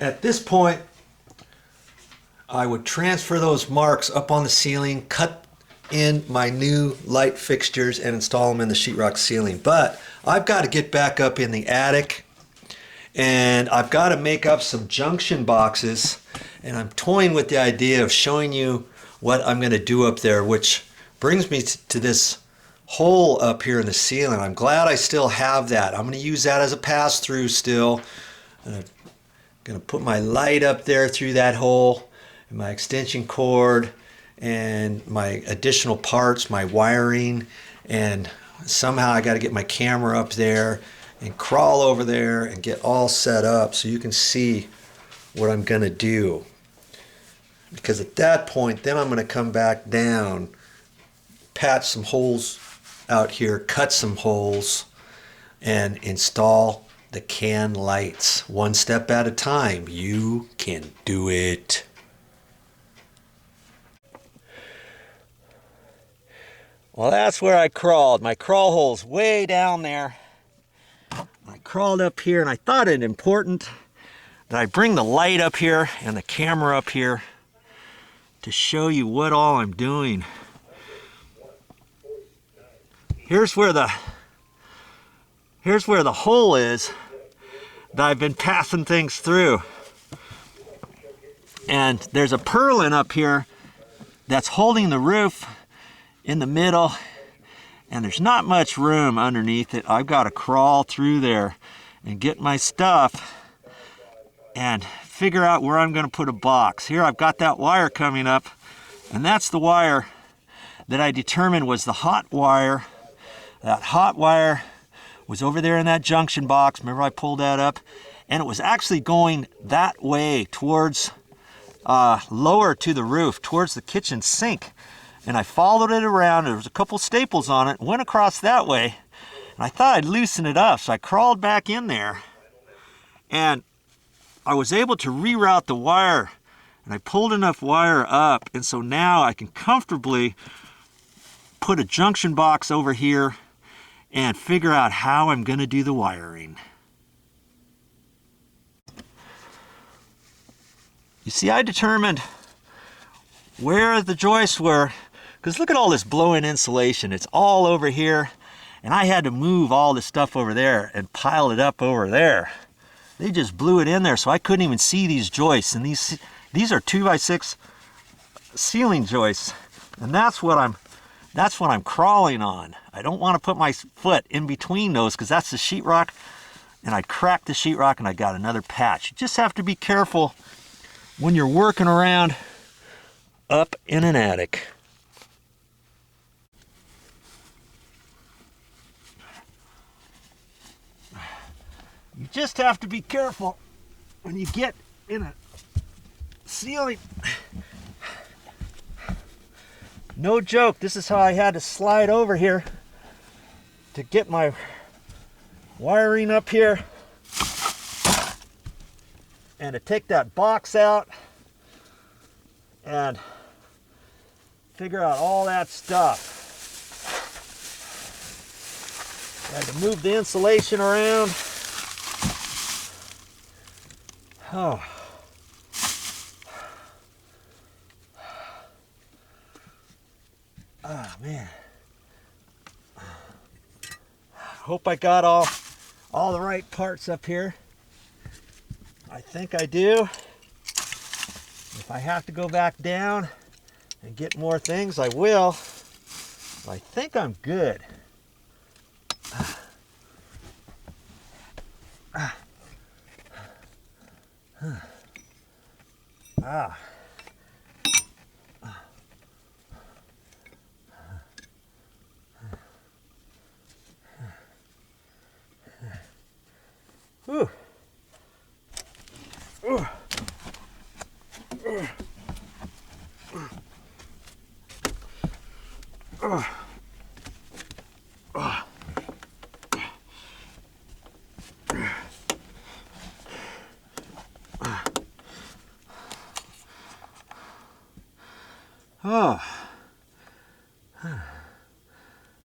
At this point, I would transfer those marks up on the ceiling, cut in my new light fixtures, and install them in the sheetrock ceiling. But I've got to get back up in the attic, and I've got to make up some junction boxes, and I'm toying with the idea of showing you what I'm going to do up there, which brings me to this hole up here in the ceiling. I'm glad I still have that. I'm going to use that as a pass-through still. I'm going to put my light up there through that hole, and my extension cord, and my additional parts, my wiring, and somehow I got to get my camera up there and crawl over there and get all set up so you can see what I'm going to do. Because at that point, then I'm going to come back down, patch some holes out here, cut some holes, and install the can lights. One step at a time. You can do it. Well, that's where I crawled. My crawl hole's way down there. I crawled up here, and I thought it important that I bring the light up here and the camera up here to show you what all I'm doing. Here's where the hole is that I've been passing things through. And there's a purlin up here that's holding the roof in the middle, and there's not much room underneath it. I've got to crawl through there and get my stuff and figure out where I'm going to put a box. Here I've got that wire coming up, and that's the wire that I determined was the hot wire. That hot wire was over there in that junction box. Remember I pulled that up? And it was actually going that way towards, lower to the roof, towards the kitchen sink. And I followed it around. There was a couple staples on it, went across that way, and I thought I'd loosen it up. So I crawled back in there, and I was able to reroute the wire, and I pulled enough wire up, and so now I can comfortably put a junction box over here and figure out how I'm going to do the wiring. You see, I determined where the joists were, because look at all this blow-in insulation. It's all over here, and I had to move all this stuff over there and pile it up over there. They just blew it in there, so I couldn't even see these joists. And these are 2x6 ceiling joists, and that's what I'm crawling on. I don't want to put my foot in between those, because that's the sheetrock, and I cracked the sheetrock and I got another patch. You just have to be careful when you're working around up in an attic. You just have to be careful when you get in a ceiling. No joke, this is how I had to slide over here to get my wiring up here and to take that box out and figure out all that stuff. I had to move the insulation around. Oh. Oh man. Hope I got all the right parts up here. I think I do. If I have to go back down and get more things, I will. I think I'm good. Whew.